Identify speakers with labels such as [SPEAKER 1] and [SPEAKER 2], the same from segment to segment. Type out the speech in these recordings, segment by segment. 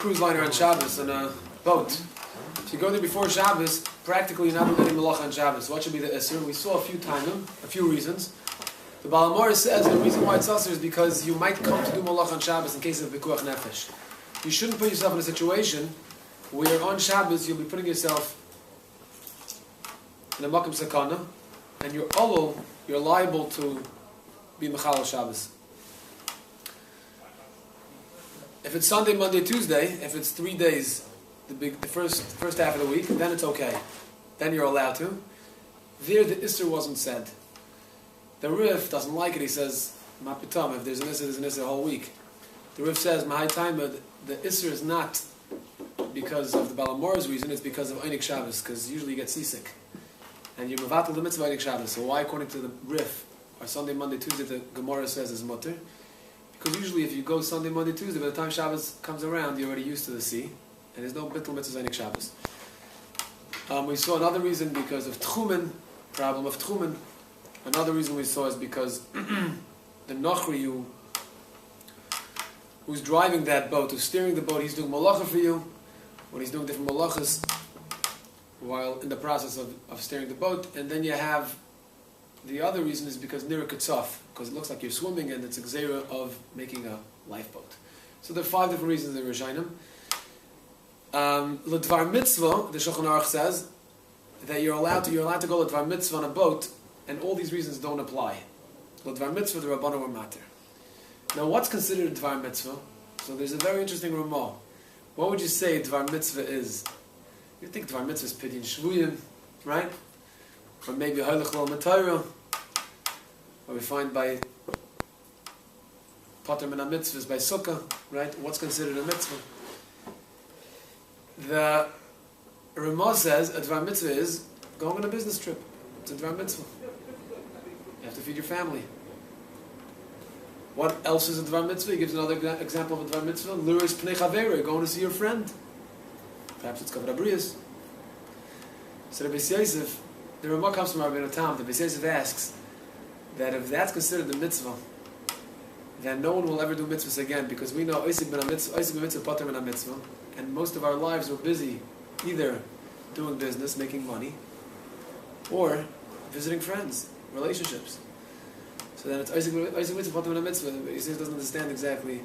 [SPEAKER 1] cruise liner on Shabbos on a boat. If you go there before Shabbos, practically you're not doing any malacha on Shabbos. What should be the Isser? We saw a few reasons. The Baal HaMaor says the reason why it's Isser is because you might come to do malacha on Shabbos in case of Pikuach Nefesh. You shouldn't put yourself in a situation where on Shabbos you'll be putting yourself in a Makom Sakana, and you're liable to be Mechal Shabbos. If it's Sunday, Monday, Tuesday, if it's 3 days, the first half of the week, then it's okay. Then you're allowed to. There, the Isser wasn't said. The Rif doesn't like it. He says, "Mapitam, if there's an Isser, there's an Isser the whole week." The Rif says, "Mahai Taima, the Isser is not because of the Baal HaMaor's reason. It's because of Einik Shabbos, because usually you get seasick, and you're mevatel the mitzvah of Einik Shabbos. So why, according to the Rif, or Sunday, Monday, Tuesday, the Gemara says is mutter? Because usually if you go Sunday, Monday, Tuesday, by the time Shabbos comes around, you're already used to the sea, and there's no bittul mitzvah Einik Shabbos." We saw another reason because of Tchumen, problem of Tchumen. Another reason we saw is because the Nochri who's driving that boat, who's steering the boat, he's doing malacha for you, when he's doing different malachas, while in the process of steering the boat. And then you have the other reason is because Nira Katzaf, because it looks like you're swimming and it's a gzeira of making a lifeboat. So there are 5 different reasons in the Rishonim. L'dvar mitzvah, the Shulchan Aruch says that you're allowed to go l'dvar mitzvah on a boat, and all these reasons don't apply. L'dvar mitzvah, the Rabbanu were matter. Now, what's considered a dvar mitzvah? So there's a very interesting Ramah. What would you say dvar mitzvah is? You think dvar mitzvah is pidyon shvuyim, right? Or maybe halach lo matayra, or we find by pater min mitzvahs by sukkah, right? What's considered a mitzvah? The Ramah says a dvar mitzvah is going on a business trip. It's a dvar mitzvah. You have to feed your family. What else is a dvar mitzvah? He gives another example of a dvar mitzvah. Luris pnei chaveira, going to see your friend. Perhaps it's kavod abrius. So the Beis Yosef, the Ramah comes from Rabbi Yoel. The Beis Yosef asks that if that's considered the mitzvah, then no one will ever do mitzvahs again, because we know oisik ben mitzvah, pater ben mitzvah, and most of our lives we're busy either doing business, making money, or visiting friends, relationships. So then it's oisik mitzvah, pater ben mitzvah. The Beis Yosef doesn't understand exactly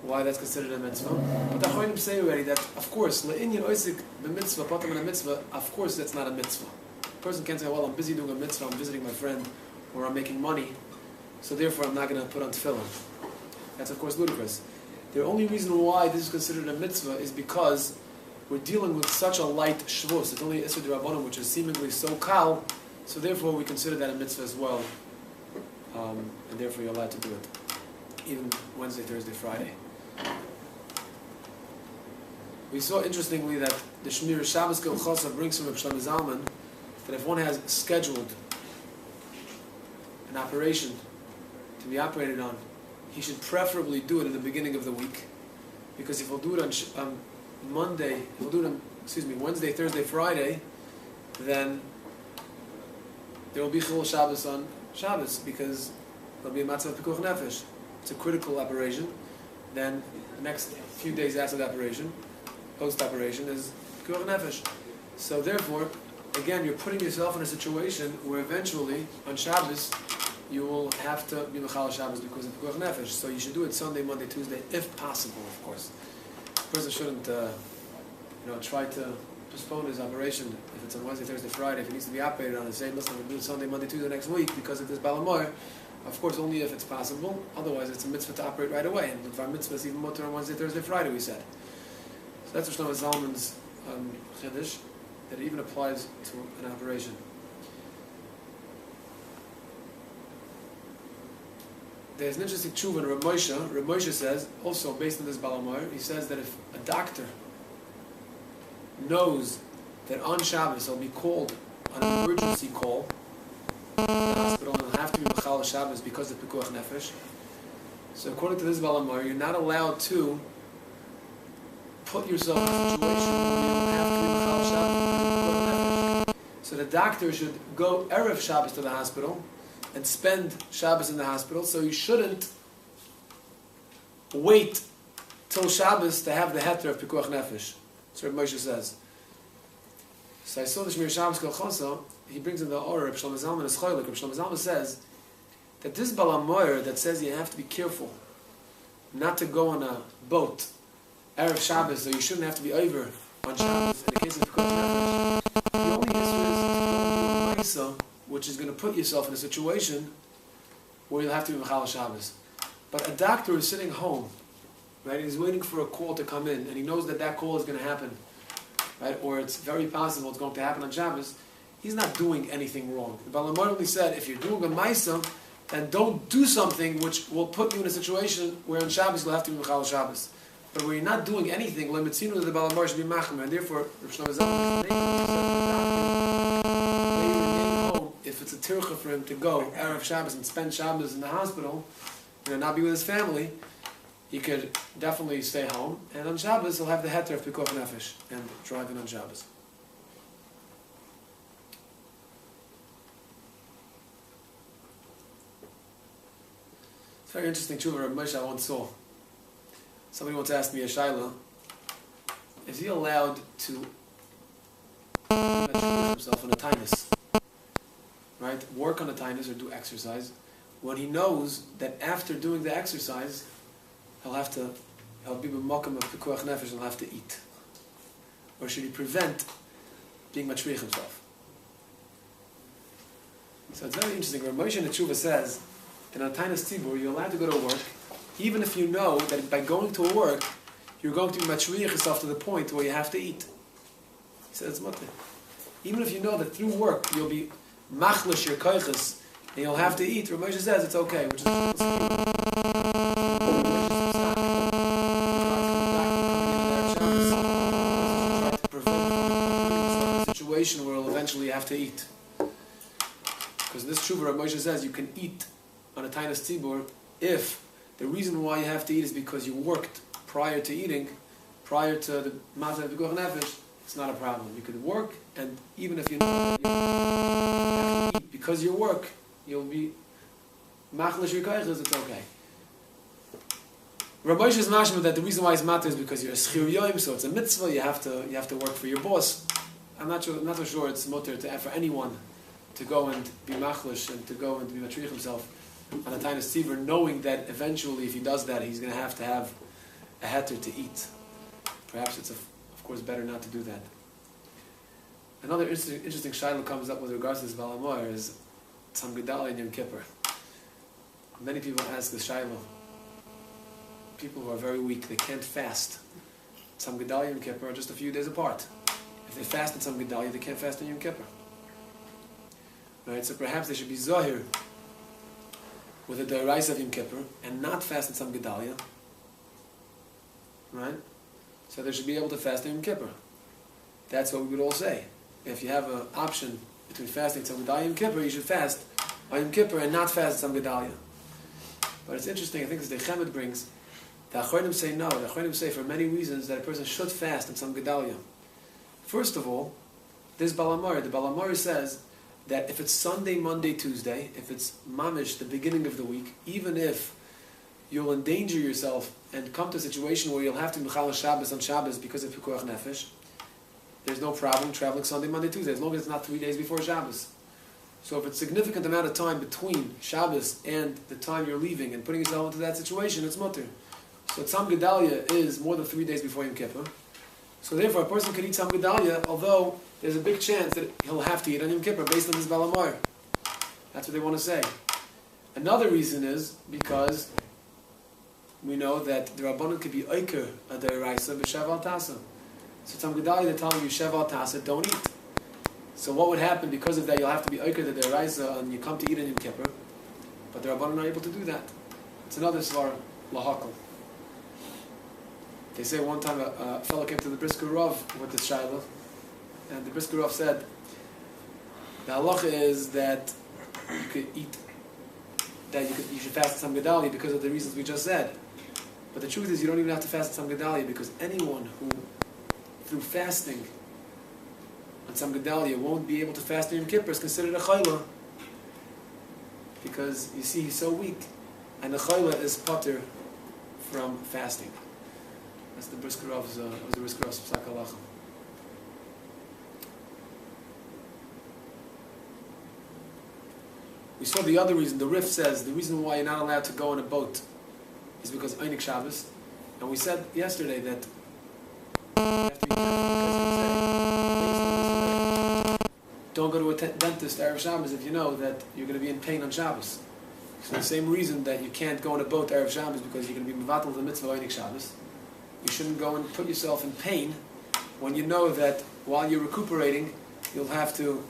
[SPEAKER 1] why that's considered a mitzvah. But the Chachamim say already that, of course, le'inyan oisik ben mitzvah, pater ben mitzvah, of course that's not a mitzvah. A person can't say, well, I'm busy doing a mitzvah, I'm visiting my friend, or I'm making money, so therefore I'm not going to put on tefillin. That's of course ludicrous. The only reason why this is considered a mitzvah is because we're dealing with such a light shvus. It's only Isser D'Rabbanan, which is seemingly so kal, so therefore we consider that a mitzvah as well, and therefore you're allowed to do it, even Wednesday, Thursday, Friday. We saw interestingly that the Shmir Shabbos Hilchos brings from Reb Shlomo Zalman that if one has scheduled an operation to be operated on, he should preferably do it in the beginning of the week, because if he'll do it on Wednesday, Thursday, Friday, then there will be Hilchos Shabbos on Shabbos, because there'll be a matzah of Pikuach Nefesh. It's a critical operation. Then the next few days after the operation, post-operation, is Pikuach Nefesh. So therefore, again, you're putting yourself in a situation where eventually, on Shabbos, you will have to be Mechal Shabbos because of Pikuach Nefesh. So you should do it Sunday, Monday, Tuesday, if possible, of course. The person shouldn't, try to postpone his operation if it's on Wednesday, Thursday, Friday. If he needs to be operated on, and say, listen, I'm going to do it Sunday, Monday, Tuesday next week because of this Baal HaMaor. Of course, only if it's possible. Otherwise, it's a mitzvah to operate right away. And our mitzvah is even more on Wednesday, Thursday, Friday, we said. So that's Shlomo Zalman's chiddush, that it even applies to an operation. There's an interesting tshuva in Reb Moshe. Reb Moshe says, also based on this Baal HaMaor, he says that if a doctor knows that on Shabbos he'll be called on an emergency call to the hospital and he'll have to be Mechal Shabbos because of Pikuach Nefesh, so according to this Baal HaMaor, you're not allowed to put yourself in a situation where you don't have to be Mechal Shabbos because of Pikuach Nefesh. So the doctor should go Erev Shabbos to the hospital and spend Shabbos in the hospital, so you shouldn't wait till Shabbos to have the heter of Pikuach Nefesh. So Rabbi Moshe says. So I saw the Shmir Shabbos Kol Chosa, he brings in the order of Shlomo Zalman as Choylik. Shlomo Zalman says that this Balamoyer that says you have to be careful not to go on a boat Erev Shabbos, so you shouldn't have to be over on Shabbos in the case of Pikuach Nefesh. The only issue is to go and do a Maisa, which is going to put yourself in a situation where you'll have to be Mechal Shabbos. But a doctor is sitting home, right? He's waiting for a call to come in, and he knows that that call is going to happen, right? Or it's very possible it's going to happen on Shabbos. He's not doing anything wrong. The Balamar only said, if you're doing a Maisa, then don't do something which will put you in a situation where on Shabbos you'll have to be Mechal Shabbos. But where you're not doing anything, Lemitzinu that the Balamar should be Machmer, and therefore, Rav Shlomo Zalman remain home if it's a tircha for him to go Erev Shabbos and spend Shabbos in the hospital, and not be with his family, he could definitely stay home, and on Shabbos he'll have the heter of Pikuach Nefesh and drive in on Shabbos. It's very interesting tshuva Rabbi Moshe I once saw. Somebody once asked me a shaila, is he allowed to himself on a tinus, right? Work on a tinus or do exercise, when he knows that after doing the exercise, he'll be b'makam of pikuach nefesh and he'll have to eat. Or should he prevent being matriach himself? So it's very interesting. Rabbi Moshe in the tshuva says that on a tinus tzibur, you're allowed to go to work, even if you know that by going to work, you're going to be matriach yourself to the point where you have to eat. He says it's mutter. Even if you know that through work you'll be machlish your koiches and you'll have to eat, Rabbi Moshe says it's okay, which is try to prevent a situation where you'll eventually have to eat. Because in this tshuva, Rabbi Moshe says you can eat on a tinus tzibur if the reason why you have to eat is because you worked prior to eating, prior to the Mazah Pikuach Nefesh. It's not a problem. You could work, and even if you know that you have to eat because you work, you'll be machlish your koiches, it's okay. Rabbi Moshe is mashma that the reason why it's matter is because you're a schir yoim, so it's a mitzvah. You have to work for your boss. I'm not so sure it's mutter for anyone to go and be machlish and to go and be matriach himself on a tinus tzibur, knowing that eventually if he does that, he's going to have a heter to eat. Perhaps it's of course better not to do that. Another interesting shaila comes up with regards to this Balamor is Tzam Gedalia and Yom Kippur. Many people ask this shaila. People who are very weak, they can't fast. Tzam Gedalia and Yom Kippur are just a few days apart. If they fast on Tzam Gedalia, they can't fast on Yom Kippur. Right? So perhaps they should be Zohir with the Deraisa of Yom Kippur and not fast on Tzam Gedalia. Right? So they should be able to fast on Yom Kippur. That's what we would all say. If you have an option between fasting Tzam Gedalia and Yom Kippur, you should fast on Yom Kippur and not fast Tzam Gedalia. But it's interesting, I think as the Chemed brings, the Achronim say no. The Achronim say for many reasons that a person should fast on Tzam Gedalia. First of all, this Balamari, the Balamari says that if it's Sunday, Monday, Tuesday, if it's Mamish, the beginning of the week, even if you'll endanger yourself and come to a situation where you'll have to be Mechal Shabbos on Shabbos because of Pikuach Nefesh, there's no problem traveling Sunday, Monday, Tuesday, as long as it's not 3 days before Shabbos. So if it's a significant amount of time between Shabbos and the time you're leaving and putting yourself into that situation, it's mutter. So Tzam Gedalia is more than 3 days before Yom Kippur. So therefore a person can eat Tzam Gedalia, although there's a big chance that he'll have to eat on Yom Kippur based on this Balamar. That's what they want to say. Another reason is because we know that the Rabbanon could be Eiker a Deraisa b'Shev al Tasa. So Tzam Gedalia, they're telling you Shev al Tasa, don't eat. So what would happen because of that? You'll have to be Eiker the Deraisa and you come to eat on Yom Kippur. But the Rabbanon are able to do that. It's another Svar Lahakal. They say one time a fellow came to the Brisker Rav with this Shaila, and the Brisker Rav said, the halacha is that you could eat, that you should fast Tzam Gedalia because of the reasons we just said. But the truth is you don't even have to fast Tzam Gedalia because anyone who, through fasting on Tzam Gedalia, won't be able to fast on Yom Kippur is considered a chayla. Because you see he's so weak, and the chayla is pater from fasting. That's the Brisker Rav's, was the Brisker Rav's Psak Halacha. We saw the other reason. The Rif says the reason why you're not allowed to go on a boat is because Einik Shabbos. And we said yesterday that you have to be careful because don't go to a dentist Erev Shabbos if you know that you're going to be in pain on Shabbos. So the same reason that you can't go on a boat Erev Shabbos because you're going to be mevatel the mitzvah Einik Shabbos. You shouldn't go and put yourself in pain when you know that while you're recuperating, you'll have to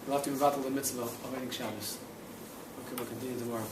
[SPEAKER 1] mevatel the mitzvah of Einik Shabbos. Okay, we'll continue tomorrow.